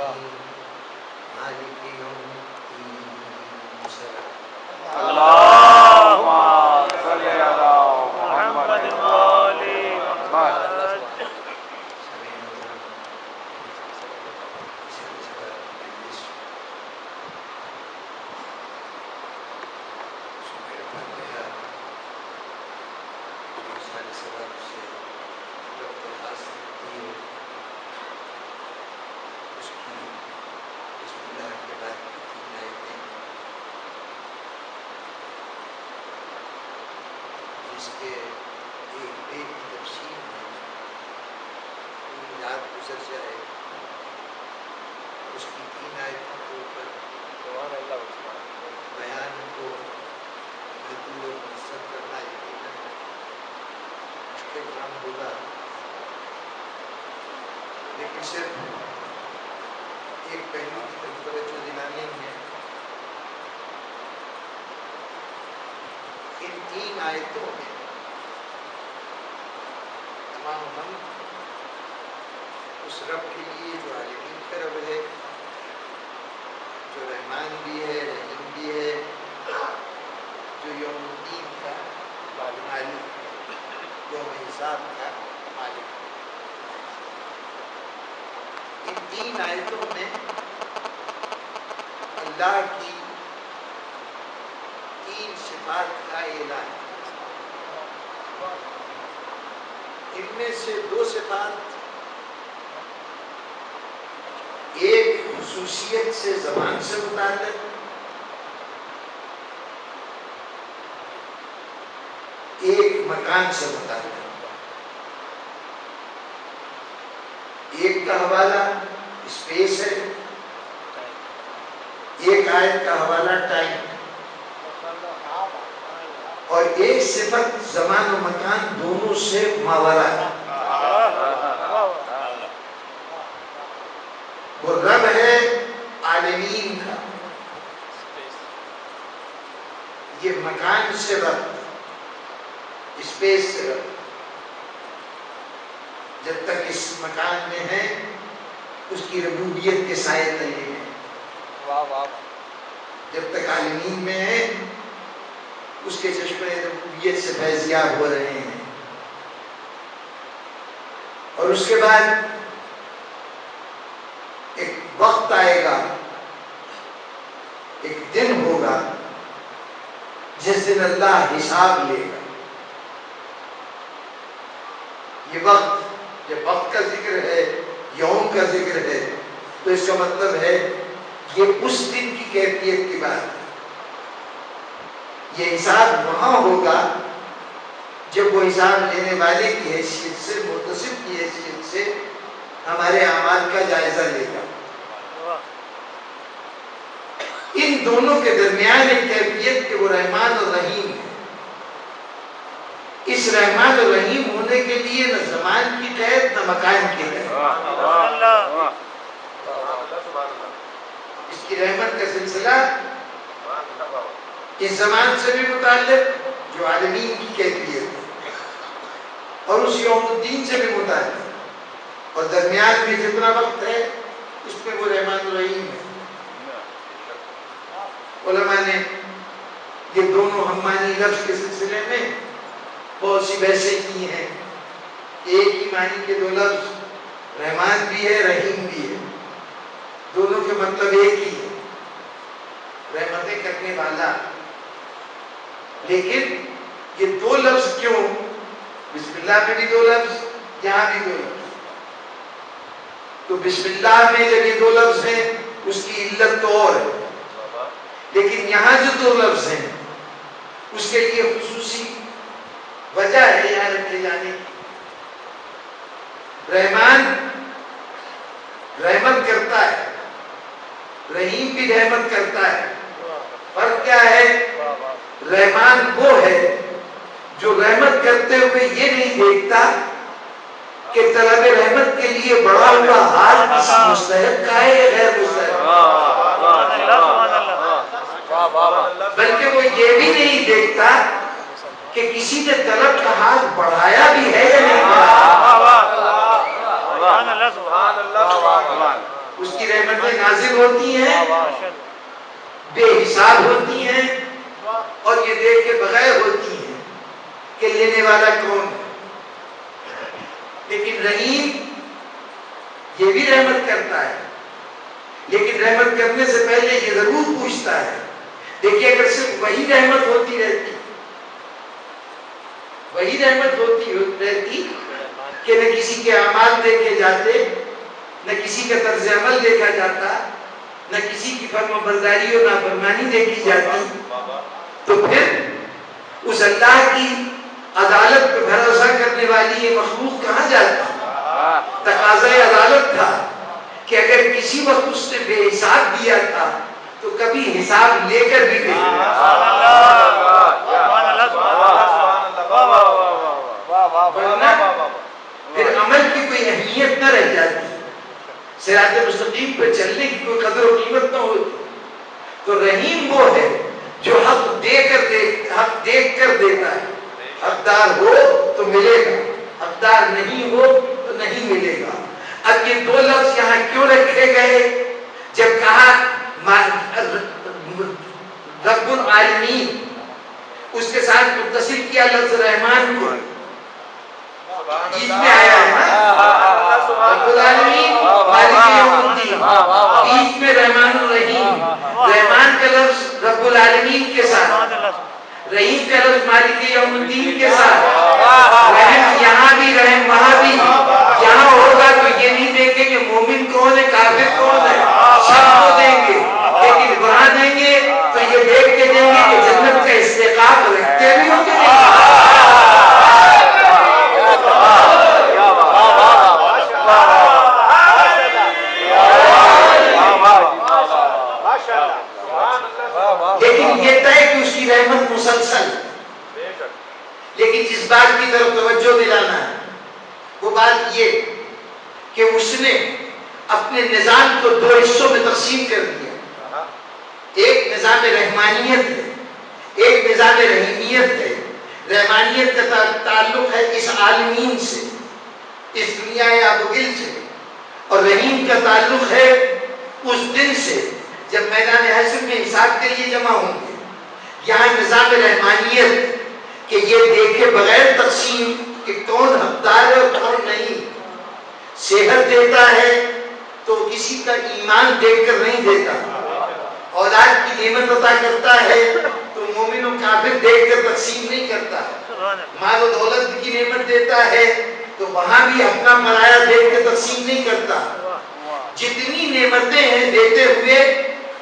مالک یوم الدین اللهم صل على محمد وآل محمد. جس کے ایک بیت کی تفسیر ہے، پوری رات گزر جائے، اس کی 3 آیتوں کے اوپر بیان کو محدود و مقصد کرنا یقیناً مشکل کام ہوگا، لیکن صرف ایک پہلو کی طرف توجہ دلانے ہے۔ ان 3 آیتوں میں تمام ہم اس رب کے لیے جو عالمین کا رب ہے، جو رحمان بھی ہے، رحیم بھی ہے، جو یوم الدین کا مالک، یوم حساب کا مالک۔ ان 3 آیتوں میں اللہ کی 3 صفات کا اعلان ہے۔ ان میں سے 2 صفات ایک خصوصیت سے زبان سے متعلق، ایک مکان سے متعلق۔ ایک کا حوالہ اسپیس ہے، ایک آیت کا حوالہ ٹائم، اور ایک صفت زمان و مکان دونوں سے ماورا ہے۔ وہ رب ہے عالمین کا، یہ مکان سے رب، اسپیس سے رب۔ جب تک اس مکان میں ہے اس کی ربوبیت کے سائے تلے ہیں، جب تک عالمین میں ہے اس کے چشمے ربوبیت سے فیضیاب ہو رہے ہیں، اور اس کے بعد ایک وقت آئے گا، ایک دن ہوگا جس دن اللہ حساب لے گا۔ یہ وقت، جب وقت کا ذکر ہے، یوم کا ذکر ہے، تو اس کا مطلب ہے یہ اس دن کی کیفیت کی بات ہے۔ یہ حساب وہاں ہوگا جب وہ حساب لینے والے کی حیثیت سے، محتسب کی حیثیت سے ہمارے اعمال کا جائزہ لے گا۔ ان دونوں کے درمیان ایک کیفیت کہ وہ رحمان اور رحیم ہے۔ اس رحمان اور رحیم ہونے کے لیے نہ زمان کی قید نہ مکان کی قید۔ اس کی رحمت کا سلسلہ اس زمان سے بھی متعلق جو عالمین کی کیفیت ہے، اور اس یوم الدین سے بھی متعلق، اور درمیان میں جتنا وقت ہے اس میں وہ رحمان و رحیم ہے۔ علماء نے یہ دونوں ہم معنی لفظ کے سلسلے میں بہت سی بحثیں کی ہیں۔ ایک ہی معنی کے 2 لفظ رحمان بھی ہے، رحیم بھی ہے، دونوں کے مطلب ایک ہی ہے، رحمتیں کرنے والا۔ لیکن یہ 2 لفظ کیوں؟ بسم اللہ میں بھی 2 لفظ، یہاں بھی 2 لفظ۔ تو بسم اللہ میں جب یہ 2 لفظ ہیں اس کی علت تو اور ہے، لیکن یہاں جو 2 لفظ ہیں اس کے لیے خصوصی وجہ ہے یہاں رکھے جانے کی۔ رحمان رحمت کرتا ہے، رحیم بھی رحمت کرتا ہے۔ فرق کیا ہے؟ رحمان وہ ہے جو رحمت کرتے ہوئے یہ نہیں دیکھتا کہ طلب رحمت کے لیے بڑا ہوا حال کسی مستحق کا ہے یا غیر مستحق، بلکہ وہ یہ بھی نہیں دیکھتا کہ کسی نے طلب کا حال بڑھایا بھی ہے یا نہیں بڑھایا۔ اس کی رحمتیں لینے والا کون ہے؟ لیکن رحیم یہ بھی رحمت کرتا ہے، لیکن رحمت کرنے سے پہلے یہ ضرور پوچھتا ہے. دیکھیے اگر صرف وہی رحمت ہوتی رہتی کہ نہ کسی کے اعمال دیکھے جاتے، نہ کسی کا طرز عمل دیکھا جاتا، نہ کسی کی فرما برداری اور نافرمانی دیکھی جاتی، تو پھر اس اللہ کی عدالت پہ بھروسہ کرنے والی یہ مخلوق کہاں جاتی؟ تقاضۂ عدالت تھا کہ اگر کسی وقت اس نے بے حساب دیا تھا تو کبھی حساب لے کر بھی بھیجے. ورنہ پھر عمل کی کوئی اہمیت نہ رہ جاتی، صراط مستقیم پہ چلنے کی کوئی قدر و قیمت نہ ہوتی. تو رحیم وہ ہے جو حق دیکھ کر دیتا ہے. حقدار ہو تو ملے گا، حقدار نہیں ہو تو نہیں ملے گا. اب یہ دو لفظ یہاں کیوں رکھے گئے؟ جب کہا رب العالمین، اس کے ساتھ متصل کیا لفظ رحمان کو، جس میں آیا ہے نا رب العالمین مالک یوم الدین، بیچ میں رحمان الرحیم. رحمان کا لفظ رب العالمین کے ساتھ، رحیم کا لفظ مالک یوم الدین کے ساتھ. رحم یہاں بھی رحم وہاں بھی. یہاں ہوگا تو یہ نہیں دیکھیں گے مومن کون ہے کافر کون ہے، سب کو دیں گے. لیکن وہاں دیں گے تو یہ دیکھ کے دیں گے کہ جنت کا استحقاق رکھتے بھی ہوں گے. لیکن یہ طے کہ اس کی رحمت مسلسل. لیکن جس بات کی طرف توجہ دلانا ہے وہ بات یہ کہ اس نے اپنے نظام کو دو حصوں میں تقسیم کر دیا. ایک نظام رحمانیت ہے، ایک نظام رحیمیت ہے. رحمانیت کا تعلق ہے اس عالمین سے، اس دنیا آبگل سے، اور رحیم کا تعلق ہے اس دن سے جب میدان حشر میں حساب کے لیے جمع ہوں گے. یہاں نظام رحمانیت کہ یہ دیکھے بغیر تقسیم کہ کون حقدار ہے اور کون نہیں. صحت دیتا ہے تو کسی کا ایمان دیکھ کر نہیں دیتا. اولاد کی نعمت عطا کرتا ہے تو مومن و کافر دیکھ کر تقسیم نہیں کرتا. مال و دولت کی نعمت دیتا ہے تو وہاں بھی اپنا پرایا دیکھ کر تقسیم نہیں کرتا. جتنی نعمتیں ہیں دیتے ہوئے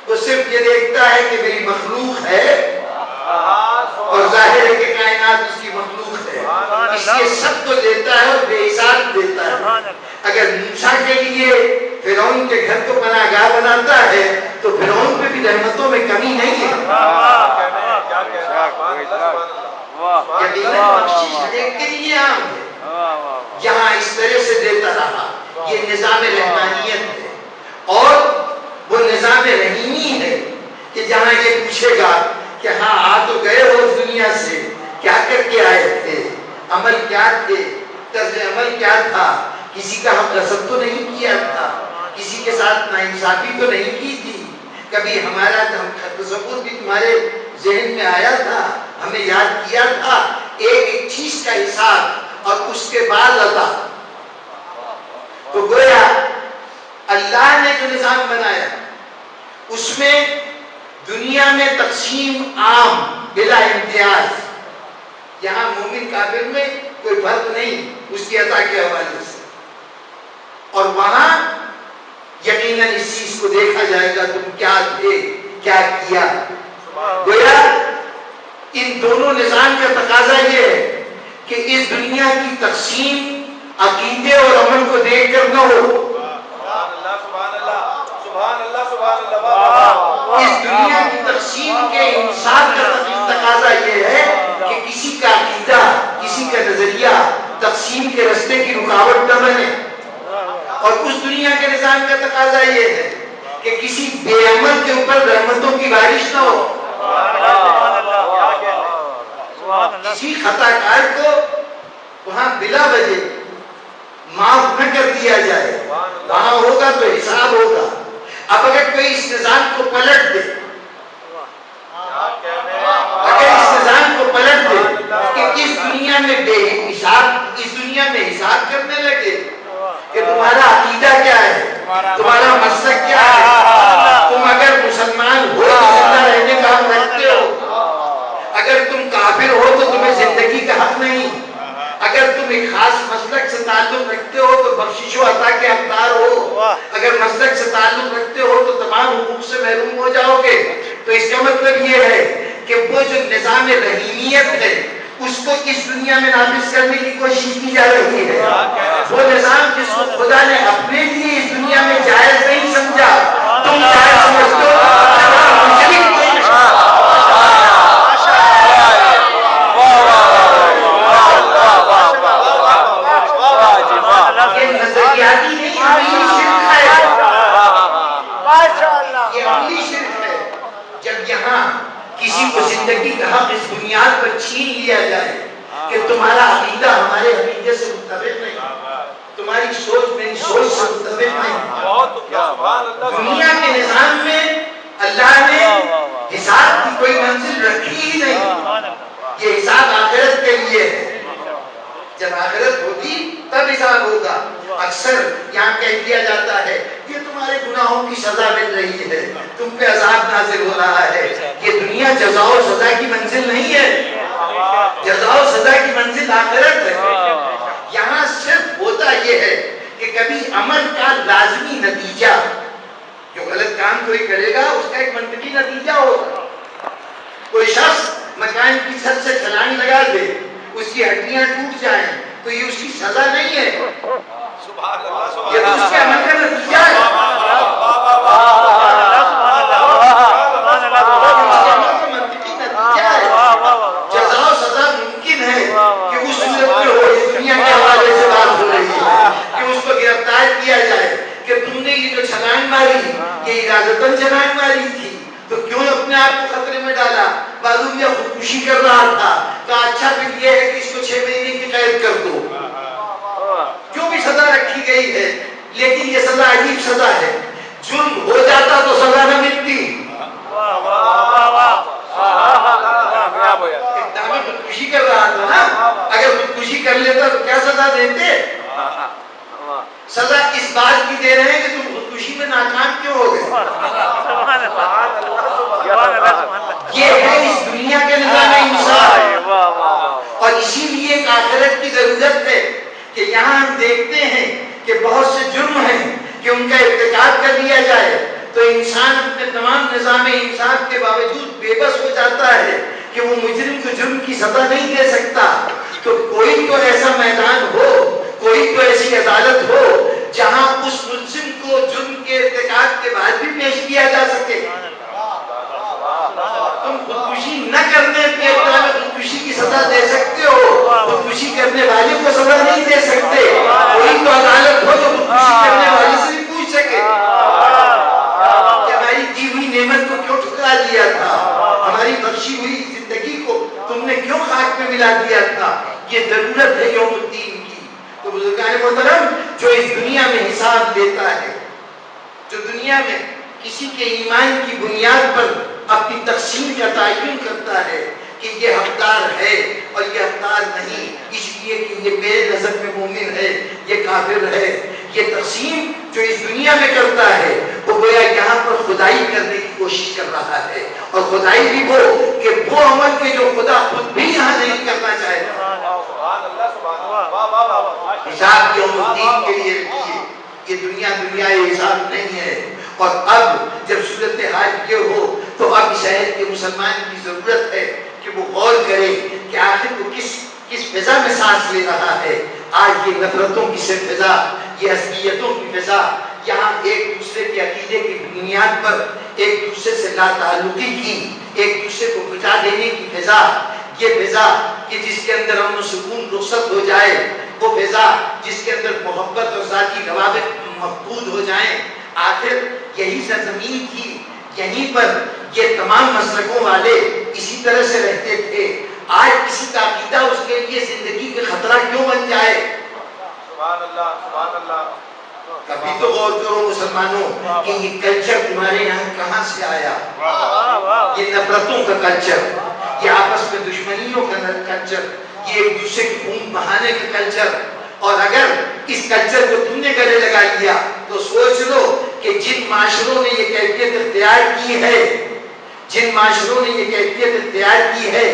وہ صرف یہ دیکھتا ہے کہ میری مخلوق ہے اور ظاہر ہے کہ کائنات اس کی مخلوق ہے، اس لیے سب کو دیتا ہے اور بے حساب دیتا ہے. اگر موسیٰ کے لیے فرعون کے گھر کو پناہ گاہ بناتا ہے تو فرعون پہ بھی رحمتوں میں کمی نہیں ہے. یقیناً بخشش ہر ایک کے لیے عام ہے. یہاں اس طرح سے دیتا رہا. یہ نظام رحمانیت ہے. اور وہ نظام رحیمی ہے کہ جہاں یہ پوچھے گا کہ ہاں آ تو گئے ہو اس دنیا سے، کیا کر کے آئے تھے، عمل کیا تھے، طرز عمل کیا تھا، کسی کا ہم غصب تو نہیں کیا تھا، کسی کے ساتھ ناانصافی تو نہیں کی تھی، کبھی ہمارا تصور بھی تمہارے ذہن میں آیا تھا، ہمیں یاد کیا تھا. ایک ایک چیز کا حساب اور اس کے بعد عطا. تو گویا اللہ نے جو نظام بنایا اس میں دنیا میں تقسیم عام بلا امتیاز. یہاں مومن کافر میں کوئی فرق نہیں اس کی عطا کے حوالے سے. اور وہاں یقیناً اس چیز کو دیکھا جائے گا تم کیا تھے کیا کیا. گویا ان دونوں نظام کا تقاضا یہ ہے کہ اس دنیا کی تقسیم عقیدے اور عمل کو دیکھ کر نہ ہو. اس دنیا کی تقسیم کے انصاف کا تقاضا یہ ہے کہ کسی کا عقیدہ کسی کا نظریہ تقسیم کے راستے کی رکاوٹ نہ بنے. اور اس دنیا کے نظام کا تقاضا یہ ہے کہ کسی بے عمل کے اوپر رحمتوں کی بارش نہ ہو. کسی خطا کار کو وہاں بلا وجہ معاف نہ کر دیا جائے. وہاں ہوگا تو حساب ہوگا. اب اگر کوئی اس نظام کو پلٹ دے، اگر اس نظام کو پلٹ دے کہ اس دنیا دنیا میں بے حساب، اس دنیا میں حساب کرنے لگے کہ تمہارا عقیدہ کیا ہے، تمہارا مسلک کیا ہے، تم اگر مسلمان ہو تو زندہ رہنے کا حق رکھتے ہو، اگر تم کافر ہو تو تمہیں زندگی کا حق نہیں، اگر تم ایک خاص مسلک سے تعلق رکھتے ہو تو بخشش و عطا کے حقدار ہو، اگر مسلک سے تعلق رکھتے ہو تو تمام حقوق سے محروم ہو جاؤ گے۔ تو اس کا مطلب یہ ہے کہ وہ جو نظام رحیمیت ہے اس کو اس دنیا میں نافذ کرنے کی کوشش کی جا رہی ہے، وہ نظام جس کو خدا نے اپنے لیے اس دنیا میں جائز نہیں سمجھا، تم جائز سمجھتے ہو۔ کسی کو زندگی کا حق اس بنیاد پر چھین لیا جائے کہ تمہارا عقیدہ ہمارے عقیدے سے متفق نہیں، تمہاری سوچ میری سوچ سے متفق نہیں۔ دنیا کے نظام میں اللہ نے حساب کی کوئی منزل رکھی ہی نہیں، یہ حساب آخرت کے لیے ہے، جب آخرت ہوگی تب حساب ہوگا۔ اکثر یہاں کہہ دیا جاتا ہے کہ تمہارے گناہوں کی سزا مل رہی ہے، تم پہ عذاب نازل ہو رہا ہے۔ یہ دنیا جزا و سزا کی منزل نہیں ہے، جزا و سزا کی منزل آخرت ہے۔ یہاں صرف ہوتا یہ ہے کہ کبھی عمل کا لازمی نتیجہ، جو غلط کام کوئی کرے گا اس کا ایک منطقی نتیجہ ہوگا۔ کوئی شخص مکان کی چھت سے چھلانگ لگا دے، اس کی ہڈیاں ٹوٹ جائیں تو یہ اس کی سزا نہیں ہے، یہ تو اس کے عمل کا نتیجہ ہے۔ جزا و سزا ممکن ہے کہ اس صورت میں ہو، اس دنیا کے حوالے سے بات ہو رہی ہے کہ اس کو گرفتار کیا جائے کہ تم نے یہ جو چھلانگ ماری یہ ارادتاً چھلانگ ماری تھی، تو کیوں اپنے آپ کو خطرے میں ڈالا؟ معلوم یہ خودکشی کر رہا تھا، کہا اچھا پھر یہ ہے کہ اس کو 6 مہینے کی قید کر دو۔ جو بھی سزا رکھی گئی ہے، لیکن یہ سزا عجیب سزا ہے، جرم ہو جاتا تو سزا نہ ملتی۔ اقدام خودکشی کر رہا تھا نا، اگر خودکشی کر لیتا تو کیا سزا دیتے؟ سزا اس بات کی دے رہے ہیں کہ تم خودکشی میں ناکام کیوں ہو گئے۔ یہ ہے اس دنیا کے نظام انصاف، اور اسی لیے ایک آخرت کی ضرورت ہے کہ یہاں ہم دیکھتے ہیں کہ بہت سے جرم ہیں کہ ان کا ارتکاب کر لیا جائے تو انسان اپنے تمام نظام انصاف کے باوجود بے بس ہو جاتا ہے کہ وہ مجرم کو جرم کی سزا نہیں دے سکتا۔ تو کوئی تو ایسا میدان ہو، کوئی تو ایسی عدالت ہو جہاں اس ملزم کو جرم کے ارتکاب کے بعد بھی پیش کیا جا سکے۔ تم خودکشی نہ کرنے پہ اقدام خودکشی کی سزا دے سکتے ہو، خودکشی کرنے والے کو سزا نہیں دے سکتے۔ کوئی تو عدالت ہو جو خودکشی کرنے والے سے بھی پوچھ سکے کہ ہماری دی ہوئی نعمت کو کیوں ٹھکرا دیا تھا، ہماری بخشی ہوئی زندگی کو تم نے کیوں خاک میں ملا دیا تھا۔ یہ ضرورت ہے یوم الدین کی۔ تو بزرگان محترم، جو اس دنیا میں حساب لیتا ہے، جو دنیا میں کسی کے ایمان کی بنیاد پر اپنی تقسیم کا تعین کرتا ہے کہ یہ حقدار ہے اور یہ حقدار نہیں، اس لیے کہ یہ میرے نظر میں مومن ہے، یہ کافر ہے، یہ تقسیم جو اس دنیا میں کرتا ہے وہ گویا یہاں پر خدائی کرنے کی کوشش کر رہا ہے، اور خدائی بھی وہ کہ وہ عمل کے جو خدا خود بھی یہاں نہیں کرنا چاہتا۔ حساب یوم الدین کے لیے رکھیے، یہ دنیا حساب نہیں ہے۔ اور اب جب صورتحال یہ ہو تو اب شہر کے مسلمان کی ضرورت ہے کہ وہ غور کرے کہ آخر وہ کس فضا میں سانس لے رہا ہے۔ آج یہ نفرتوں کی سے فضا، یہ عصبیتوں کی فضا، یہاں ایک دوسرے کے عقیدے کی بنیاد پر ایک دوسرے سے لا تعلقی کی، ایک دوسرے کو مٹا دینے کی فضا، یہ فضا کہ جس کے اندر امن و سکون رخصت ہو جائے، وہ فضا جس کے اندر محبت اور ذاتی روابط مفقود ہو جائیں۔ آخر یہی سرزمین تھی، یہیں پر یہ تمام مسلکوں والے اسی طرح سے رہتے تھے۔ آج کسی کا عقیدہ اس کے لیے زندگی کا خطرہ کیوں بن جائے؟ سبحان اللہ، سبحان اللہ۔ کبھی تو غور کرو مسلمانوں کہ یہ کلچر تمہارے یہاں کہاں سے آیا؟ یہ نفرتوں کا کلچر، یہ آپس میں دشمنیوں کا کلچر، یہ ایک دوسرے کی خون بہانے کا کلچر. اور اگر اس کلچر کو تم نے گلے لگا لیا تو سوچ لو کہ جن معاشروں نے یہ کیفیت اختیار کی ہے، جن معاشروں نے یہ کیفیت اختیار کی ہے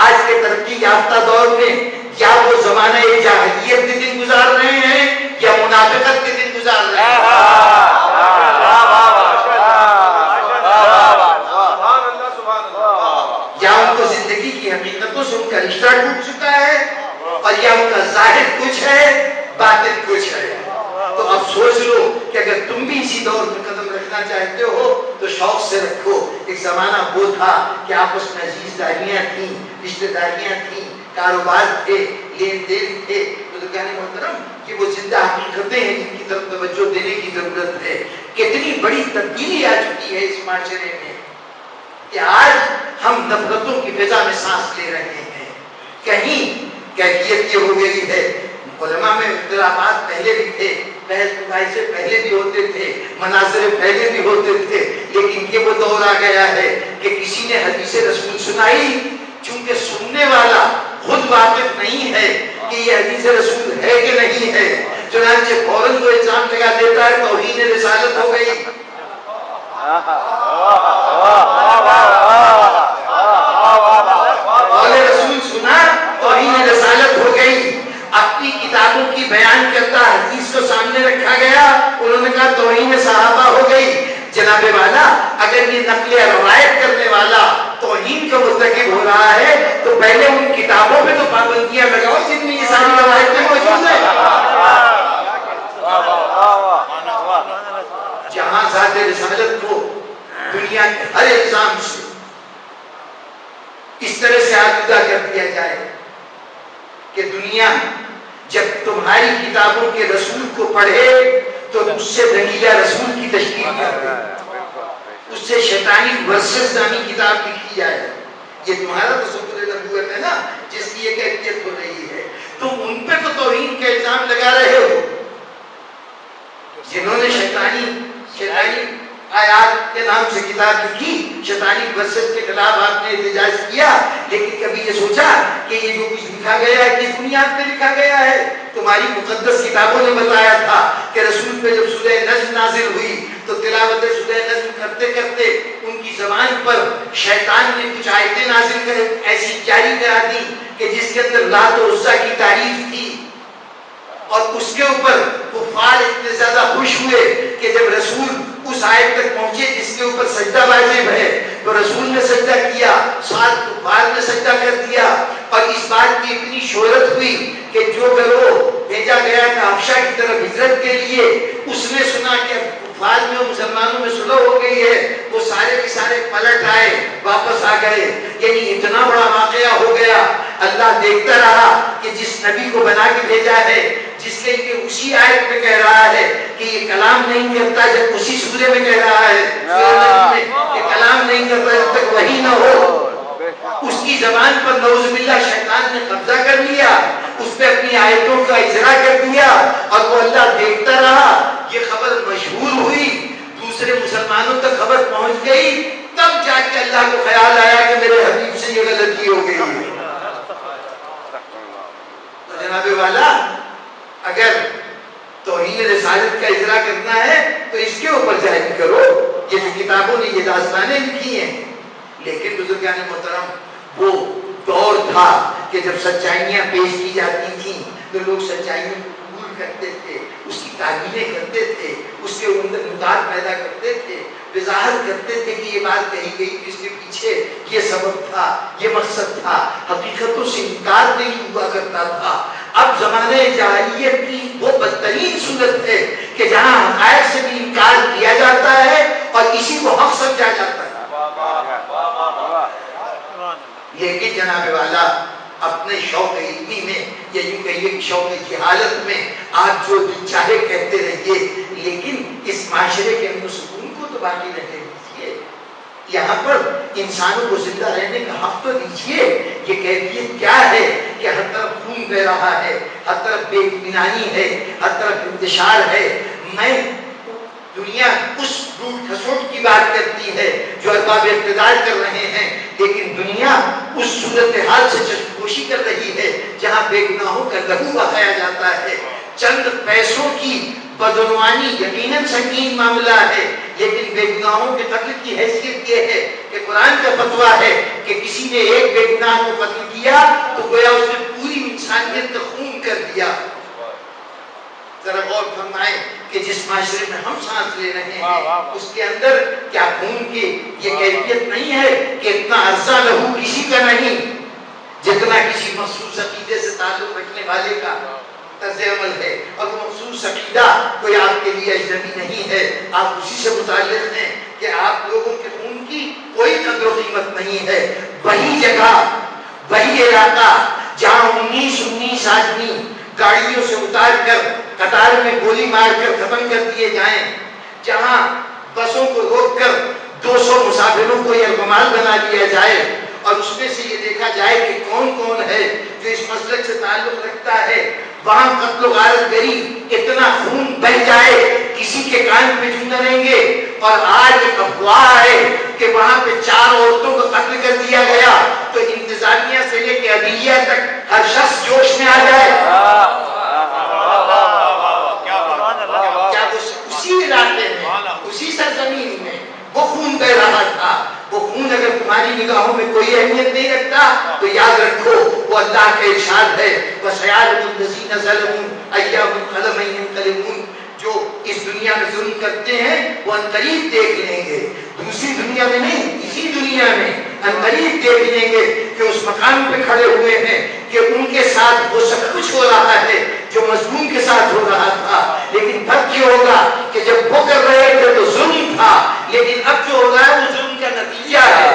آج کے ترقی یافتہ دور میں، یا وہ زمانہ جاہلیت کے دن گزار رہے ہیں یا منافقت کے دن گزار رہے ہیں. یا ان کو زندگی کی حقیقتوں سے ان کا رشتہ ٹوٹ چکا ہے اور یا ان کا ظاہر کچھ ہے باطن کچھ ہے. تو اب سوچ لو کہ اگر تم بھی اسی دور میں قدم رکھنا چاہتے ہو تو شوق سے رکھو. ایک زمانہ وہ تھا کہ آپس میں عزیز داریاں تھیں، رشتہ داریاں تھیں، کاروبار تھے، لین دین تھے. بزرگان محترم یہ وہ زندہ حقیقتیں ہیں جن کی طرف توجہ دینے کی ضرورت ہے. کتنی بڑی تبدیلی آ چکی ہے اس معاشرے میں کہ آج ہم نفرتوں کی فضا میں سانس لے رہے ہیں. کہیں کیفیت یہ ہو گئی ہے، علماء میں اختلافات پہلے بھی تھے، بحث مباحثے پہلے بھی ہوتے تھے، مناظرے پہلے بھی ہوتے تھے، لیکن یہ وہ دور آ گیا ہے کہ کسی نے حدیث رسول سنائی، چونکہ سننے والا خود واقف نہیں ہے کہ یہ حدیث رسول ہے کہ نہیں ہے، چنانچہ فوراً وہ الزام لگا دیتا ہے توہین رسالت ہو گئی. رسول سنا توہین رسالت ہو گئی. اپنی کتابوں کی بیان کرتا حدیث کو سامنے رکھا گیا، انہوں نے کہا توہین صحابہ ہو گئی. جناب والا اگر یہ نقل روایت کرنے والا توہین کا مرتکب ہو رہا ہے تو پہلے ان کتابوں پہ تو پابندیاں لگاؤ جن میں یہ ساری روایتیں موجود ہیں. جہاں ذات رسالت کو دنیا کے ہر الزام سے اس طرح سے آلودہ کر دیا جائے کہ دنیا جب تمہاری کتابوں کے رسول کو پڑھے تو اس سے رنگیلا رسول کی تشکیل کر دے، اس سے شیطانی ورسز نامی کتاب لکھی جائے. یہ تمہارا تصور نبوت ہے نا جس کی یہ کیفیت ہو رہی ہے. تم ان پہ تو توہین کا الزام لگا رہے ہو جنہوں نے شیطانی آیات کے نام سے کتاب لکھی، شیطانی ورسز کے خلاف آپ نے احتجاج کیا، لیکن کبھی یہ سوچا کہ یہ جو کچھ لکھا گیا ہے کس بنیاد پہ لکھا گیا ہے؟ تمہاری مقدس کتابوں نے بتایا تھا کہ رسول پہ جب سورہ نجم نازل ہوئی تو تلاوت سورہ نجم کرتے کرتے ان کی زبان پر شیطان نے کچھ آیتیں نازل کر ایسی جاری کرا دی کہ جس کے اندر لات و عزا کی تعریف تھی، اور اس کے اوپر کفار اتنے زیادہ خوش ہوئے کہ جب رسول اس آیت تک پہنچے جس کے اوپر سجدہ واجب ہے تو رسول نے سجدہ کیا، ساتھ کفار نے سجدہ کر دیا. اور اس بات کی اتنی شہرت ہوئی کہ جو گروہ بھیجا گیا تھا حبشہ کی طرف ہجرت کے لیے، اس نے سنا کہ کفار میں مسلمانوں میں صلح ہو گئی ہے، وہ سارے کے سارے پلٹ آئے، واپس آ گئے. یعنی اتنا بڑا واقعہ ہو گیا. اللہ دیکھتا رہا کہ جس نبی کو بنا کے بھیجا ہے، جس کے لیے اسی آیت میں کہہ رہا ہے کہ یہ کلام نہیں کرتا، جب اسی سورے میں کہہ رہا ہے کہ کلام نہیں کرتا جب تک وحی نہ ہو، اس کی زبان پر نعوذ باللہ شیطان نے قبضہ کر لیا، اس پہ اپنی آیتوں کا اجرا کر دیا، اور وہ اللہ دیکھتا رہا. یہ خبر مشہور ہوئی، دوسرے مسلمانوں تک خبر پہنچ گئی، تب جا کے اللہ کو خیال آیا کہ میرے حبیب سے یہ غلطی ہو گئی. تو جناب والا اگر توہین رسالت کا اجرا کرنا ہے تو اس کے اوپر جاری کرو. یہ جو کتابوں نے یہ داستانیں لکھی ہیں، لیکن بزرگان محترم وہ دور تھا کہ جب سچائیاں پیش کی جاتی تھیں تو لوگ سچائیوں کو قبول کرتے تھے، اس کی تعمیریں کرتے تھے، اس کے اندر نکات پیدا کرتے تھے، وضاحت کرتے تھے کہ یہ بات کہی گئی، اس کے پیچھے یہ سبب تھا، یہ مقصد تھا. حقیقتوں سے انکار نہیں ہوا کرتا تھا. اب زمانے جاہلیت کی وہ بدترین صورت ہے کہ جہاں حقائق سے بھی انکار کیا جاتا ہے اور اسی کو حق سمجھا جاتا ہے. لیکن جناب والا اپنے شوق علمی میں یا یوں کہیے شوق جہالت میں آپ جو چاہے کہتے رہیے، لیکن اس معاشرے کے امن و سکون کو تو باقی رہنے دیجیے. یہاں پر انسانوں کو زندہ رہنے کا حق تو دیجیے. یہ کیفیت کیا ہے کہ ہر طرف خون بہ رہا ہے، ہر طرف بے اطمینانی ہے، ہر طرف انتشار ہے. میں دنیا اس لوٹ کھسوٹ کی بات کرتی ہے جو ارباب اقتدار کر رہے ہیں، لیکن دنیا اس صورتحال سے چشمپوشی کر رہی ہے جہاں بے گناہوں کا لہو بہایا جاتا ہے۔ چند پیسوں کی بدعنوانی یقیناً سنگین معاملہ ہے، لیکن بے گناہوں کے قتل کی حیثیت یہ ہے کہ قرآن کا فتویٰ ہے کہ کسی نے ایک بے گناہ کو قتل کیا تو گویا اس نے پوری انسانیت کا خون کر دیا۔ ذرا غور فرمائیں کہ جس معاشرے میں ہم سانس لے رہے ہیں اس کے اندر کیا خون کی یہ کیفیت نہیں ہے کہ اتنا عرصہ لہو کسی کا نہیں جتنا کسی مخصوص عقیدے سے تعلق رکھنے والے کا طرز عمل ہے، اور وہ مخصوص عقیدہ کوئی آپ کے لیے اجنبی نہیں ہے، آپ اسی سے متعلق ہیں کہ آپ لوگوں کے خون کی کوئی قدر و قیمت نہیں ہے۔ وہی جگہ، وہی علاقہ جہاں 19 آدمی گاڑیوں سے اتار کر قطار میں گولی مار کر ختم کر دیے جائیں، جہاں بسوں کو روک کر 200 مسافروں کو یرغمال بنا دیا جائے اور اس میں سے یہ دیکھا جائے کہ کون کون ہے جو اس مسلک سے تعلق رکھتا ہے، وہاں قتل و غارت گری اتنا خون بہ جائے کسی کے کان پہ جوں نہ رہیں گے۔ اور آج ایک افواہ ہے کہ وہاں پہ 4 عورتوں کو قتل کر دیا گیا تو انتظامیہ سے لے کے عدلیہ تک ہر شخص جوش میں آ جائے۔ کیا اسی علاقے میں، اسی سرزمین میں وہ خون بہ رہا تھا؟ وہ خون اگر تمہاری نگاہوں میں کوئی اہمیت نہیں رکھتا تو یاد رکھو وہ اللہ کا ارشاد ہے وَسَيَعْلَمُ الَّذِينَ ظَلَمُوا أَيَّ مُنقَلَبٍ يَنقَلِبُونَ۔ جو اس دنیا میں ظلم کرتے ہیں وہ انقریب دیکھ لیں گے، دوسری دنیا میں نہیں، اسی دنیا میں انقریب دیکھ لیں گے کہ اس مقام پہ کھڑے ہوئے ہیں کہ ان کے ساتھ وہ سب کچھ ہو رہا ہے جو مظلوم کے ساتھ ہو رہا تھا۔ لیکن فرق یہ ہوگا کہ جب وہ کر رہے تھے تو ظلم تھا، لیکن اب جو ہو رہا ہے وہ ظلم کا نتیجہ ہے۔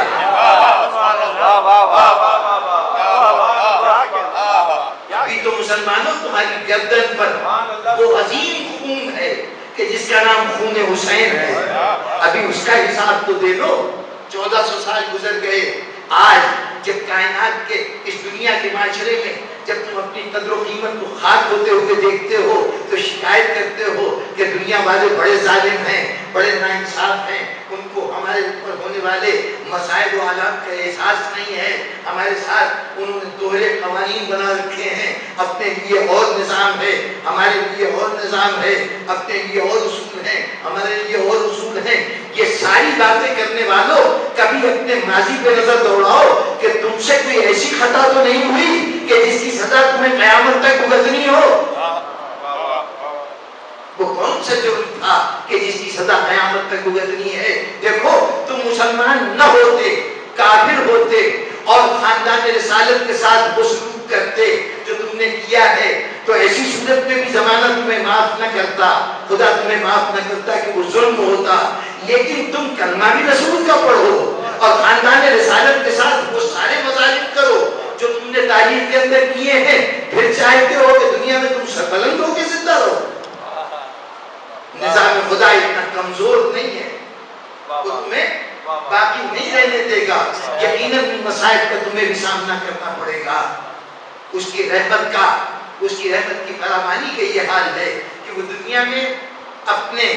ابھی تو مسلمانوں تمہاری گردن پر وہ عظیم خون ہے کہ جس کا نام خون حسین ہے، ابھی اس کا حساب تو دے لو۔ 1400 سال گزر گئے، آج جب کائنات کے اس دنیا کے معاشرے میں جب تم اپنی قدر و قیمت کو خاک ہوتے ہوئے دیکھتے ہو تو شکایت کرتے ہو کہ دنیا والے بڑے ظالم ہیں، بڑے ناانصاف ہیں، ان کو ہمارے اوپر ہونے والے مصائب و آلات کا احساس نہیں ہے، ہمارے ساتھ انہوں نے دوہرے قوانین بنا رکھے ہیں، اپنے لیے اور نظام ہے، ہمارے لیے اور نظام ہے، اپنے لیے اور اصول ہیں، ہمارے لیے اور اصول ہیں۔ یہ ساری باتیں کرنے والوں کبھی اپنے ماضی پہ نظر دوڑاؤ کہ تم سے کوئی ایسی خطا تو نہیں ہوئی کہ جس کی سزا تمہیں قیامت تک بھگتنی ہو۔ وہ کون سا جرم تھا کہ جس کی سزا قیامت تک بھگتنی ہے؟ دیکھو تم مسلمان نہ ہوتے، کافر ہوتے اور خاندان رسالت کے ساتھ وہ سلوک کرتے جو تم نے کیا ہے تو ایسی صورت میں بھی زمانہ تمہیں معاف نہ کرتا، خدا تمہیں معاف نہ کرتا کہ وہ ظلم ہوتا۔ لیکن تم کلمہ بھی رسول کا پڑھو اور خاندان رسالت کے ساتھ وہ سارے مظالم کرو جو تم نے تاریخ کے اندر کیے ہیں، پھر چاہتے ہو کہ دنیا میں تم سربلند ہو کے زندہ رہو۔ نظام خدا اتنا کمزور نہیں ہے، وہ تمہیں باقی نہیں رہنے دے گا، یقیناً مسائل کا تمہیں بھی سامنا کرنا پڑے گا۔ اس کی رحمت کا، اس کی رحمت کی فراوانی کا یہ حال ہے کہ وہ دنیا میں اپنے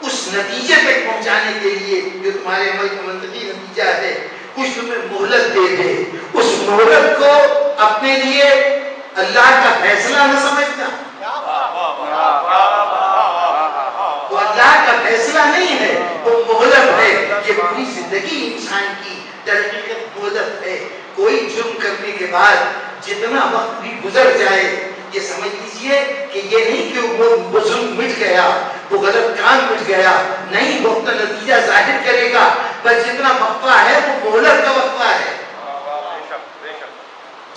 اس نتیجے تک پہنچانے کے لیے جو تمہارے عمل کا منطقی نتیجہ ہے کچھ تمہیں مہلت دے دے، اس مہلت کو اپنے لیے اللہ کا فیصلہ نہ سمجھنا۔ وہ اللہ کا فیصلہ نہیں ہے، وہ مہلت ہے۔ یہ پوری زندگی انسان کی در حقیقت مہلت ہے۔ کوئی جرم کرنے کے بعد جتنا وقت بھی گزر جائے یہ سمجھ لیجئے کہ یہ نہیں کہ وہ ظلم مٹ گیا، وہ غلط کام مٹ گیا، نہیں، وہ اپنا نتیجہ ظاہر کرے گا، بس جتنا وقفہ ہے وہ مہلت کا وقفہ ہے۔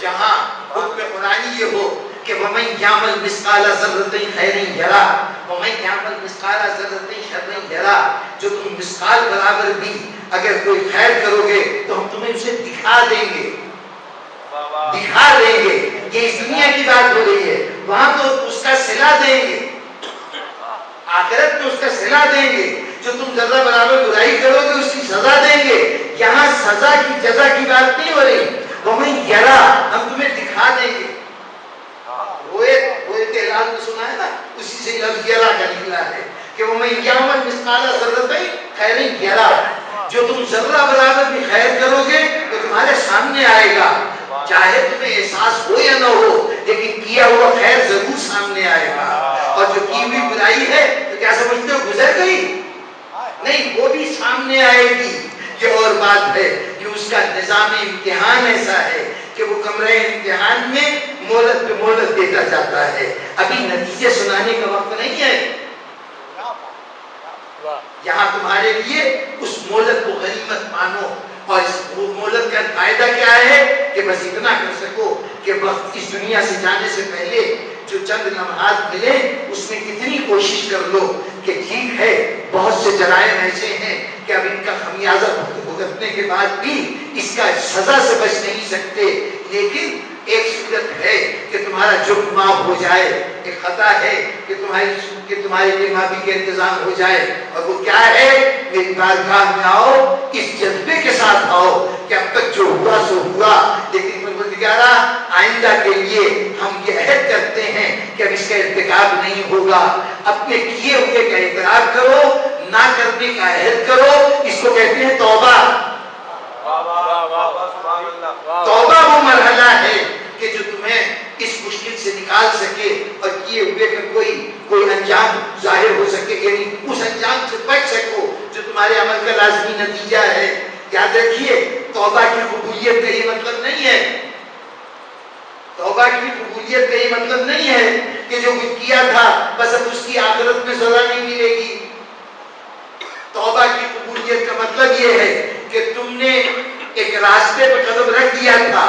جہاں حکم قرآنی یہ ہو کہ وَمَن يَعْمَلْ مِثْقَالَ ذَرَّةٍ خَيْرٍ يَرَهُ وَمَن يَعْمَلْ مِثْقَالَ ذَرَّةٍ شَرًّا يَرَهُ، جو تم مثقال برابر بھی اگر کوئی خیر کرو گے تو ہم تمہیں اسے دکھا دیں گے، دکھا دیں گے۔ یہ اس دنیا کی بات ہو رہی ہے، وہاں تو اس کا صلہ دیں گے، آخرت میں اس کا صلہ دیں گے۔ جو تم ذرہ برابر برائی کرو گے اس کی سزا دیں گے۔ یہاں سزا کی جزا کی بات نہیں ہو رہی، وَمَن يَرَى، ہم تمہیں دکھا دیں گے۔ روئے کے اعلان میں سنا ہے نا، اسی سے لفظ یرا کا نکلا ہے کہ وہ میں یامن مثقال ذرۃ خیر یرا، جو تم ذرہ برابر بھی خیر کرو گے تو تمہارے سامنے آئے گا، چاہے تمہیں احساس ہو یا نہ ہو، لیکن کیا ہوا خیر ضرور سامنے آئے گا۔ اور جو کی ہوئی برائی ہے تو کیا سمجھتے ہو گزر گئی؟ نہیں، وہ بھی سامنے آئے گی۔ یہ اور بات ہے کہ اس کا نظام امتحان ایسا ہے کہ وہ کمرہ امتحان میں مہلت پہ مہلت دیتا جاتا ہے، ابھی نتیجے سنانے کا وقت نہیں ہے۔ یہاں تمہارے لیے اس مہلت کو غنیمت مانو، اور اس مہلت کا فائدہ کیا ہے کہ بس اتنا کر سکو کہ وقت اس دنیا سے جانے سے پہلے جو چند لمحات ملے اس میں کتنی کوشش کر لو کہ ٹھیک ہے بہت سے جرائم ایسے ہیں کہ اب ان کا خمیازہ بھگتنے کے بعد بھی اس کا سزا سے بچ نہیں سکتے، لیکن ایک صورت ہے کہ تمہارا جرم معاف ہو جائے، ایک خطا ہے کہ تمہارے لیے معافی کا انتظام ہو جائے، اور وہ کیا ہے؟ میری بارگاہ میں آؤ، اس جذبے کے ساتھ آؤ کہ اب تک جو ہوا سو ہوا، لیکن پروردگارا آئندہ کے لیے ہم یہ عہد کرتے ہیں کہ اب اس کا ارتکاب نہیں ہوگا۔ اپنے کیے ہوئے کا اعتراف کرو، نہ کرنے کا عہد کرو، اس کو کہتے ہیں توبہ۔ توبہ وہ مرحلہ ہے کہ جو تمہیں اس مشکل سے نکال سکے اور کیے ہوئے کا کوئی انجام ظاہر ہو سکے، یعنی اس انجام سے بچ سکو جو تمہارے عمل کا لازمی نتیجہ ہے۔ یاد رکھیے توبہ کی قبولیت کا یہ مطلب نہیں ہے، توبہ کی قبولیت کا یہ مطلب نہیں ہے کہ جو کچھ کیا تھا بس اب اس کی آخرت میں سزا نہیں ملے گی۔ توبہ کی قبولیت کا مطلب یہ ہے کہ تم نے ایک راستے پہ قدم رکھ دیا تھا،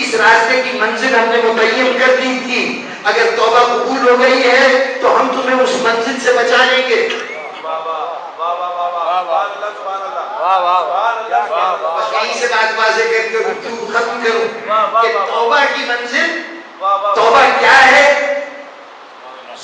اس راستے کی منزل ہم نے متعین کر دی تھی، اگر توبہ قبول ہو گئی ہے تو ہم تمہیں اس منزل سے بچا لیں گے۔ بس یہیں سے بات واضح کر کے گفتگو ختم کروں کہ توبہ کی منزل، توبہ کیا ہے؟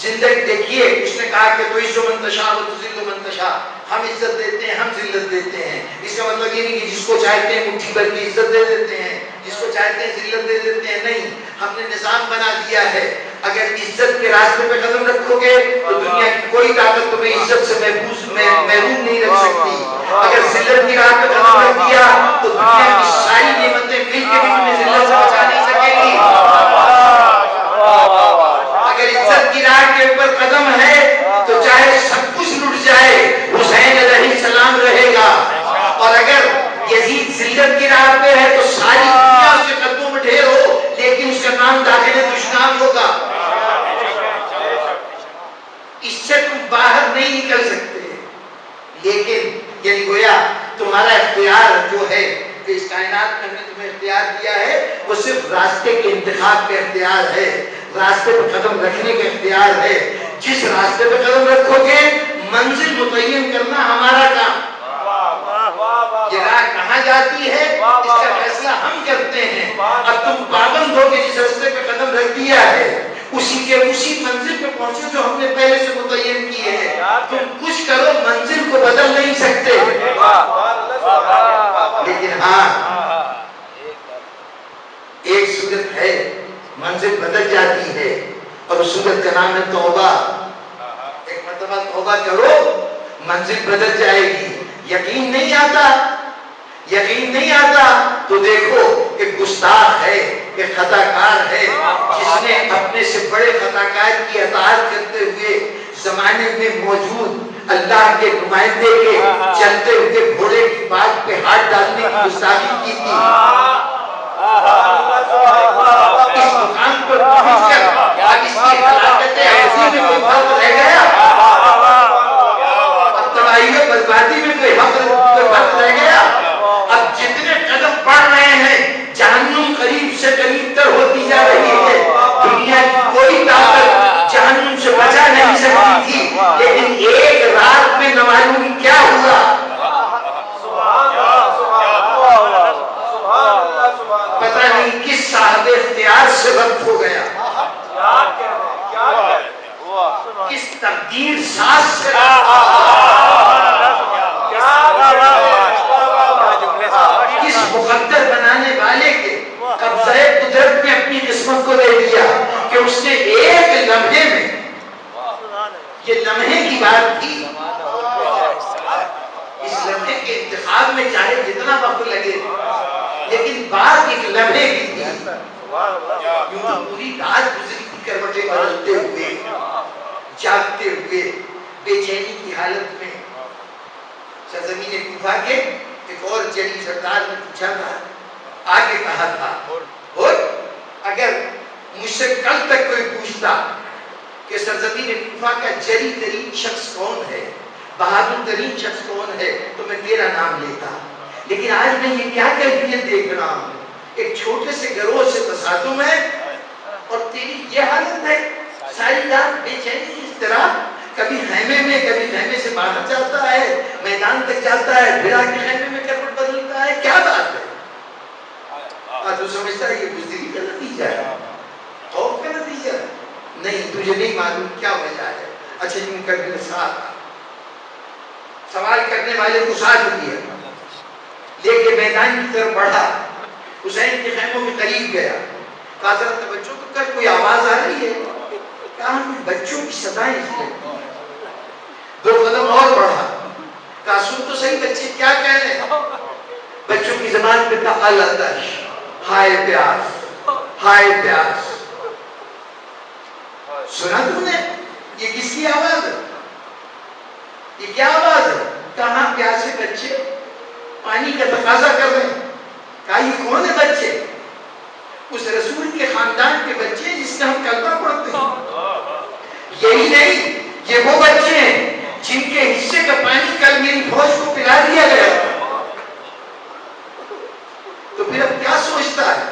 زندگی دیکھیے اس نے کہا کہ تو عز و منتشا و تذل و منتشا، ہم عزت دیتے ہیں، ہم ذلت دیتے ہیں۔ اس کا مطلب یہ نہیں کہ جس کو چاہتے ہیں مٹھی بھر کی عزت دے دیتے ہیں، جس کو چاہتے ہیں ذلت دے دیتے ہیں، نہیں، ہم نے نظام بنا دیا ہے۔ اگر عزت کے راستے پہ قدم رکھو گے تو دنیا کی کوئی طاقت تمہیں عزت سے محروم نہیں رکھ سکتی، اگر ذلت کی راہ پہ قدم رکھ دیا تو دنیا کی ساری نعمتیں مل کے بھی تمہیں ذلت سے بچا نہیں سکیں گی۔ اگر عزت کی راہ کے اوپر قدم ہے تو چاہے سب کچھ لٹ جائے حسین علیہ السلام رہے گا، اور اگر یزید ذلت کی راہ پہ ہے تو ساری دنیا اس کے قدموں میں ڈھیر ہو لیکن اس کا نام داخل دشنام ہوگا۔ اس سے تم باہر نہیں نکل سکتے، لیکن یعنی گویا تمہارا اختیار جو ہے کہ اس کائنات میں ہم نے تمہیں اختیار دیا ہے وہ صرف راستے کے انتخاب کا اختیار ہے، راستے پہ قدم رکھنے کا اختیار ہے۔ جس راستے پہ قدم رکھو گے منزل متعین کرنا ہمارا کام، یہ راہ کہاں جاتی ہے اس کا فیصلہ ہم کرتے ہیں۔ اب تم پابند ہو کہ جس راستے پہ قدم رکھ دیا ہے اسی منزل پہ پہنچو جو ہم نے پہلے سے متعین کی ہے۔ تم کچھ کرو منزل کو بدل نہیں سکتے، لیکن ہاں ایک صورت ہے منزل بدل جاتی ہے اور اس صورت کا نام ہے توبہ۔ ایک مرتبہ توبہ کرو منزل بدل جائے گی۔ یقین نہیں آتا، یقین نہیں آتا تو دیکھو کہ گستاخ ہے، کہ خطا کار ہے جس نے اپنے سے بڑے خطا کار کی اطاعت کرتے ہوئے زمانے میں موجود اللہ کے نمائندے کے چلتے ہوئے گھوڑے کی بات پہ ہاتھ ڈالنے کی گستاخی کی تھی۔ اس مقام پر پہنچ کر اب اس کی ہلاکت عظیم میں کوئی فرق رہ گیا؟ اب تباہی و بربادی میں کوئی فرق رہ گیا؟ اب جتنے قدم بڑھ رہے ہیں جہنم قریب سے قریب تر ہوتی جا رہی ہے۔ دنیا کی کوئی طاقت جہنم سے بچا نہیں سکتی تھی، لیکن ایک رات میں نہ معلوم کیا ہوا۔ پتہ نہیں کس صاحب اختیار سے ربط ہو گیا، کس تقدیر ساز سے کس مقدر بنانے والے کے قبضہ قدرت میں اپنی قسمت کو دے دیا کہ اس نے ایک لمحے میں یہ لمحے کی بات تھی. اس لمحے کے انتخاب میں چاہے جتنا وقت لگے لیکن بات ایک لمحے کی تھی. یوں تو پوری رات گزری تھی کروٹیں بدلتے ہوئے, جاگتے ہوئے, بے چینی کی حالت میں. سرزمین کوفہ کے ایک اور جلیل سردار نے پوچھا تھا, آگے کہا تھا, اور اگر مجھ سے کل تک کوئی پوچھتا کہ سرزمین کوفہ کا جلیل ترین شخص کون ہے, بہادر ترین شخص کون ہے, تو میں تیرا نام لیتا. لیکن آج میں یہ کیا کیفیت دیکھ رہا ہوں, ایک چھوٹے سے گروہ سے تصادم ہے اور تیری یہ حالت ہے. ساری رات بے چینی کی اضطراب, کبھی خیمے میں, کبھی خیمے سے باہر جاتا ہے, میدان تک جاتا ہے, پھر آ کے خیمے میں کروٹ بدلتا ہے. کیا بات ہے؟ تو سمجھتا ہے یہ بزدلی کا نتیجہ ہے, خوف کا نتیجہ ہے. نہیں, تجھے نہیں معلوم کیا وجہ ہے. اچھا یوں کر کے ساتھ سوال کرنے والے کو ساتھ دیا, لے کے میدان کی طرف بڑھا, حسین کے خیموں کے قریب گیا. کہا ذرا توجہ تو کر, کوئی آواز آ رہی ہے. کہا بچوں کی صدائیں اس لگتی ہیں. 2 قدم اور بڑھا, کہا سن تو صحیح بچے کیا کہہ رہے ہیں. بچوں کی زبان پہ تھا العطش, ہائے پیاس, ہائے پیاس. سنا تم نے یہ کس کی آواز ہے, یہ کیا آواز ہے. کہاں پیاسے بچے پانی کا تقاضا کر رہے ہیں. کہا یہ کون ہے بچے؟ اس رسول کے خاندان کے بچے جس سے ہم کلمہ پڑھتے ہیں. یہی نہیں, یہ وہ بچے ہیں جن کے حصے کا پانی کل میری فوج کو پلا دیا گیا. تو پھر اب کیا سوچتا ہے؟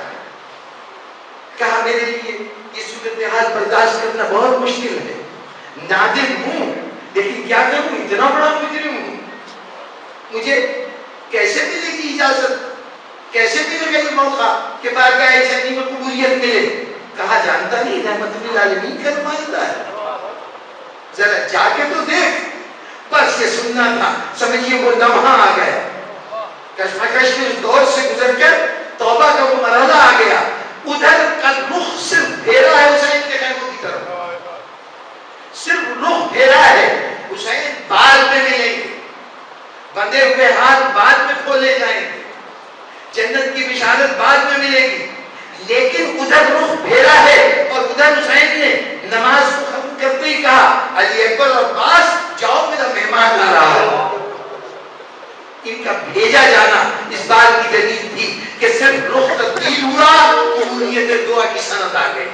کہا میرے لیے یہ صورتحال برداشت کرنا بہت مشکل ہے. نادر ہوں لیکن کیا کروں, اتنا بڑا مجرم ہوں. مجھے کیسے ملے گی اجازت, کیسے ملے گا یہ موقع کہ بارگاہ اسلامی میں قبولیت ملے. کہا جانتا نہیں رحمت للعالمین کا نمائندہ ہے, ذرا جا کے تو دیکھ. بس یہ سننا تھا, سمجھیے وہ لمحہ آ گیا. کشمکش میں اس دور سے گزر کر توبہ کا وہ مرحلہ آ گیا. ادھر کا رخ صرف پھیرا ہے حسین کے خیموں کی طرف, صرف رخ پھیرا ہے. حسین بعد میں ملیں گے, بندے ہوئے ہاتھ بعد میں کھولے جائیں گے, جنت کی بشارت بعد میں ملے گی. لیکن ادھر رخ پھیرا ہے اور ادھر حسین نے نماز کو ختم کرتے ہی کہا علی اکبر اور عباس جاؤ, میرا مہمان آ رہا ہے. ان کا بھیجا جانا اس بات کی دلیل تھی کہ صرف رخ تبدیل ہوا, قبولیت دعا کی سند آ گئی.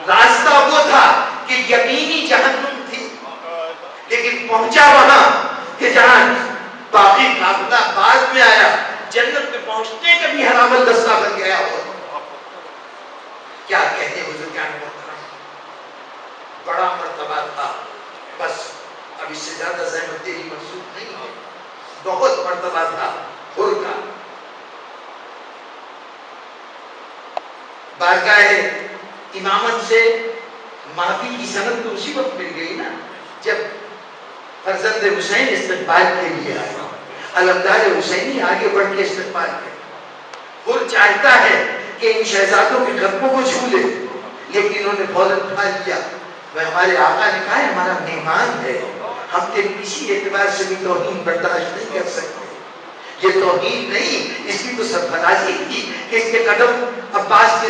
راستہ وہ تھا کہ یقینی جہنم تھی, لیکن پہنچا وہاں کہ جہاں باقی قافلہ بعد میں آیا, جنت میں پہنچنے کا بھی حرام الدستہ بن گیا ہو. کیا کہتے حضور کیا محترم, بڑا مرتبہ تھا. بس اب اس سے زیادہ زحمت تیری منسوخ نہیں ہے. بہت مرتبہ تھا حر کا. بارگاہ امامت سے معافی کی سند تو اسی وقت مل گئی نا جب فرزند حسین استقبال کے لیے آیا. علمدار حسینی آگے بڑھ کے استقبال کرے. حر چاہتا ہے کہ ان شہزادوں کے قدموں کو چھو لے, لیکن انہوں نے فوراً اٹھا لیا. وہ ہمارے آقا نے کہا ہے ہمارا مہمان ہے, ہم تیری کسی اعتبار سے بھی توہین برداشت نہیں کر سکتے. یہ توہین نہیں, اس کی تو سرفرازی تھی کہ اس کے قدم عباس کے,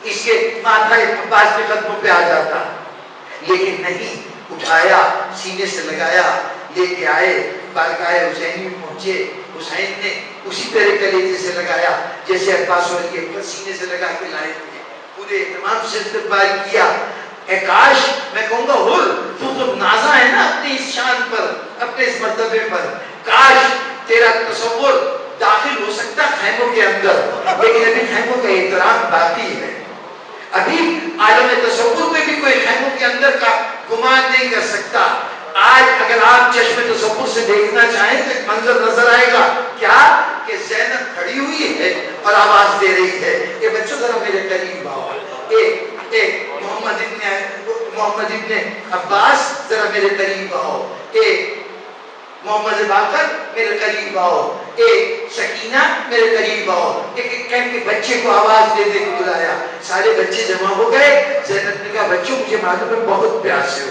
اس کے ماتھا عباس کے قدموں پہ آ جاتا. لیکن نہیں, اٹھایا, سینے سے لگایا, لے کے آئے, بارگاہ حسینی میں پہنچے. حسین نے اسی طرح کلیجے سے لگایا جیسے عباس علی اکبر سینے سے لگا کے لائے تھے. پورے اہتمام سے استقبال کیا. اے کاش, میں کہوں گا حر تو نازا ہے نا اپنی اس شان پر, اپنے اس مرتبے پر. کاش تیرا تصور داخل ہو سکتا خیموں کے اندر, لیکن ابھی خیموں کا احترام باقی ہے. ابھی عالم تصور میں بھی کوئی خیموں کے اندر کا گمان نہیں کر سکتا. آج اگر آپ چشم تصور سے دیکھنا چاہیں تو ایک منظر نظر آئے گا. کیا کہ زینب کھڑی ہوئی ہے اور آواز دے رہی ہے کہ بچوں ذرا میرے قریب آؤ. محمد ابن عباس ذرا میرے قریب آؤ. محمد باقر میرے قریب آؤ. سکینہ میرے قریب آؤ. ایک کے بچے کو آواز دے دے کے بلایا. سارے بچے جمع ہو گئے. زینب نے کہا بچوں مجھے معلوم ہے بہت پیاسے ہو,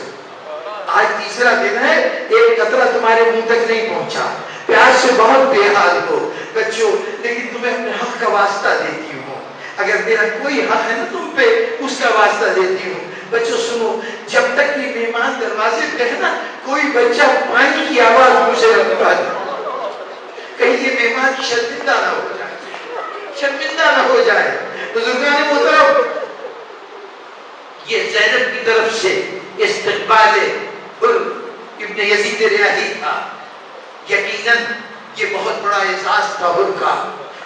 آج تیسرا دن ہے، ایک قطرہ تمہارے منہ تک نہیں پہنچا، پیاس سے بہت بے حال ہو بچوں، لیکن تمہیں اپنے حق کا واسطہ دیتی ہوں، اگر میرا کوئی حق ہے نا تم پہ، اس کا واسطہ دیتی ہوں۔ بچوں سنو، جب تک یہ مہمان دروازے پہ ہے نا، کوئی بچہ پانی کی آواز مجھے رکھتا ہے، کہیں یہ مہمان شرمندہ نہ ہو جائے، شرمندہ نہ ہو جائے۔ بزرگان محترم، یہ زینب کی طرف سے استقبال ابن یزید ریاحی تھا۔ یقیناً یہ بہت بڑا اعزاز تھا ان کا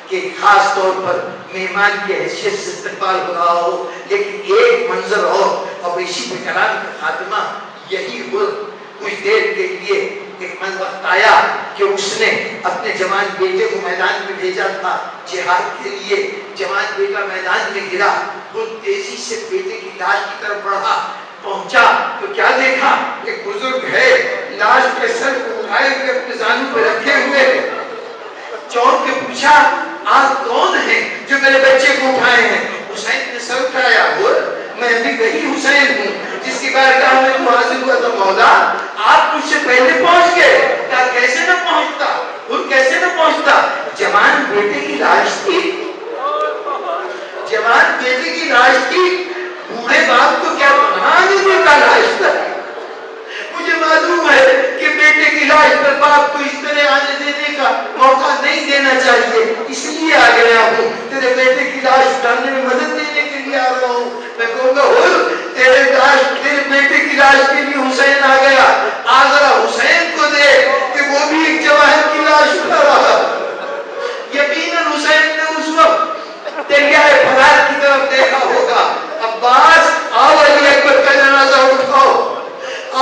کہ خاص طور پر مہمان کی حیثیت سے استقبال ہو رہا ہو، لیکن ایک منظر اور اسی پہ کلام کا خاتمہ یہی ہو۔ کچھ دیر کے لیے ایک وقت آیا کہ اس نے اپنے جوان بیٹے کو میدان میں بھیجا تھا جہاد کے لیے، جوان بیٹا میدان میں گرا، وہ تیزی سے بیٹے کی لاش کی طرف بڑھا، پہنچا تو کیا دیکھا، ایک بزرگ ہے لاش کے سر کو اٹھائے ہوئے اپنے زانوں پہ رکھے ہوئے، چونک کے پوچھا آپ کون ہیں جو میرے بچے کو اٹھائے ہیں؟ حسین نے سر اٹھایا، اور میں بھی وہی حسین ہوں جس کی بارگاہ میں تو حاضر ہوا تھا، مولا آپ مجھ سے پہلے پہنچ گئے، کہا کیسے نہ پہنچتا، اور کیسے نہ پہنچتا، جوان بیٹے کی لاش تھی، جوان بیٹے کی لاش تھی، بوڑھے باپ کو کیا پناہ نہیں دیتا لاش تک۔ مجھے معلوم ہے کہ بیٹے کی لاش پر باپ کو اس طرح آنے دینے کا موقع نہیں دینا چاہیے، اس لیے آ گیا ہوں، تیرے بیٹے کی لاش اٹھانے میں مدد دینے کے لیے آ رہا ہوں۔ میں کہوں گا تیرے بیٹے کی لاش کے لیے حسین آ گیا، آگرہ حسین کو دے کہ وہ بھی ایک جوان کی لاش اٹھا رہا۔ یقیناً حسین نے اس وقت دریائے فرات کی طرف دیکھا ہوگا، عباس آؤ علی اکبر کا جنازہ اٹھاؤ،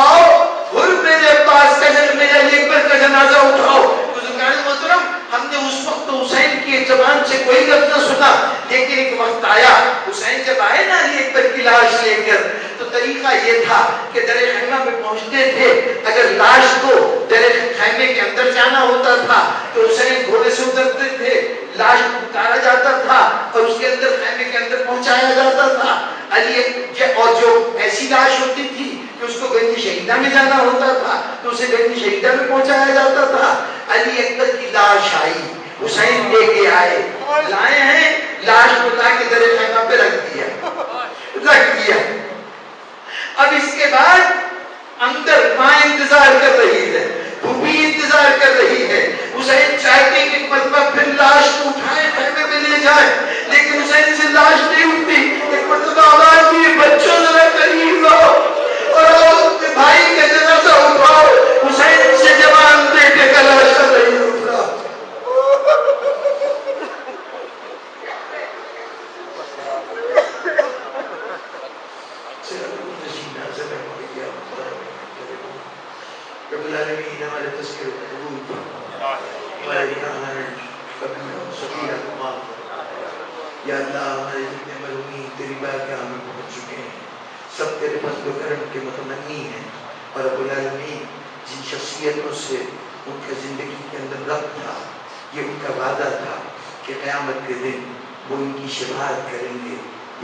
آؤ میرے عباس کا میرے علی اکبر کا جنازہ اٹھاؤ۔ بزرگان محترم، ہم نے اس وقت حسین کی زبان سے کوئی لفظ نہ سنا، لیکن ایک وقت آیا حسین جب آئے نا علی اکبر کی لاش لے کر، تو طریقہ یہ تھا کہ در خیمہ میں پہنچتے تھے، اگر لاش کو در خیمے کے اندر جانا ہوتا تھا تو حسین گھوڑے سے اترتے تھے، لاش کو اتارا جاتا تھا اور اس کے اندر خیمے کے اندر پہنچایا جاتا تھا۔ اور جو ایسی لاش ہوتی تھی کہ اس کو گنج شہیدہ میں جانا ہوتا تھا تو اسے گنج شہیدہ میں پہنچایا جاتا تھا۔ علی اکبر کی لاش آئی، حسین لے کے آئے، لائے ہیں، لاش کو لا کے در خیمہ پہ رکھ دیا۔ اب اس کے بعد اندر ماں انتظار کر رہی ہے، پھوپھی انتظار کر رہی ہے، حسین چاہتے کہ ایک مرتبہ پھر لاش کو اٹھائے خیمے میں لے جائے، لیکن حسین سے لاش نہیں اٹھتی۔ ایک مرتبہ آواز دی، بچوں ذرا قریب آؤ اور اپنے بھائی کا جنازہ اٹھاؤ۔ حسین سے جوان بیٹے کا لاش نہیں اٹھا۔ رب العالمین ہمارے تذکر و قبول فرما، ہمارے گناہان کبیرہ صغیرہ کو معاف فرما۔ یا اللہ، ہمارے جتنے مرحومین تیری بارگاہ میں پہنچ چکے ہیں، سب تیرے فضل و کرم کے متمنی ہیں، اور رب العالمین جن شخصیتوں سے ان کے زندگی کے اندر ربط تھا، یہ ان کا وعدہ تھا کہ قیامت کے دن وہ ان کی شفاعت کریں گے،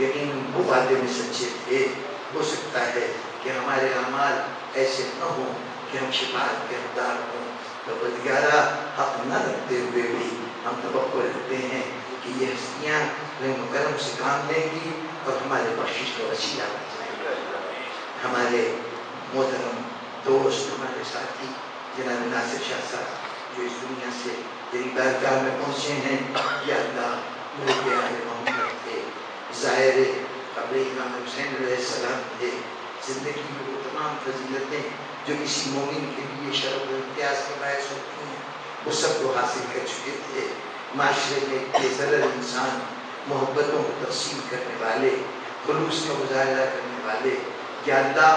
یقیناً وہ وعدے میں سچے تھے۔ ہو سکتا ہے کہ ہمارے اعمال ایسے نہ ہوں کہ ہم شفاعت کے حقدار ہوں، تو پروردگارا حق نہ رکھتے ہوئے بھی ہم توقع رکھتے ہیں کہ یہ ہستیاں رحم و کرم سے کام لیں گی اور ہمارے بخشش کا وسیلہ بن جائیں گی۔ ہمارے محترم دوست، ہمارے ساتھی جناب ناصر شاہ صاحب جو اس دنیا سے تیری بارگاہ میں پہنچے ہیں، یا اللہ نور آل محمد تھے، ظاہر قبر امام حسین علیہ السلام تھے، زندگی میں وہ تمام فضیلتیں جو کسی مومن کے لیے شرف و امتیاز کا باعث ہوتی ہیں وہ سب کو حاصل کر چکے تھے۔ معاشرے میں بے ضرر انسان، محبتوں کو تقسیم کرنے والے، خلوص کا مظاہرہ کرنے والے، یا اللہ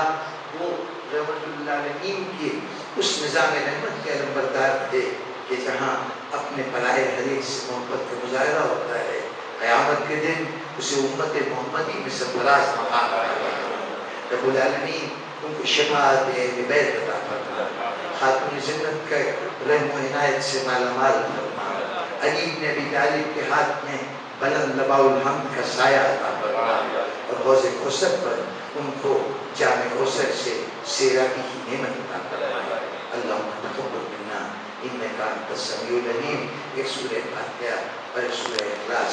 وہ رحمت للعالمین کی اس نظام رحمت کے علمبردار تھے کہ جہاں اپنے پرائے ہر ایک سے محبت کا مظاہرہ ہوتا ہے، قیامت کے دن اسے امت محمدی میں سرفراز مقام رب العالمین ان کو شفاعت اہل بیت عطا فرما، خاتون جنت کا رحم و عنایت سے مالا مال فرما، علی بن ابی طالب کے ہاتھ میں بلند لواء الحمد کا سایہ عطا فرما، اور حوض کوثر پر ان کو جامع کوثر سے سیرا کی نعمت عطا فرمائے. اللہم تقبل منا انکا انت السمیع العلیم. ایک سورہ فاتحہ اور ایک سورہ اخلاص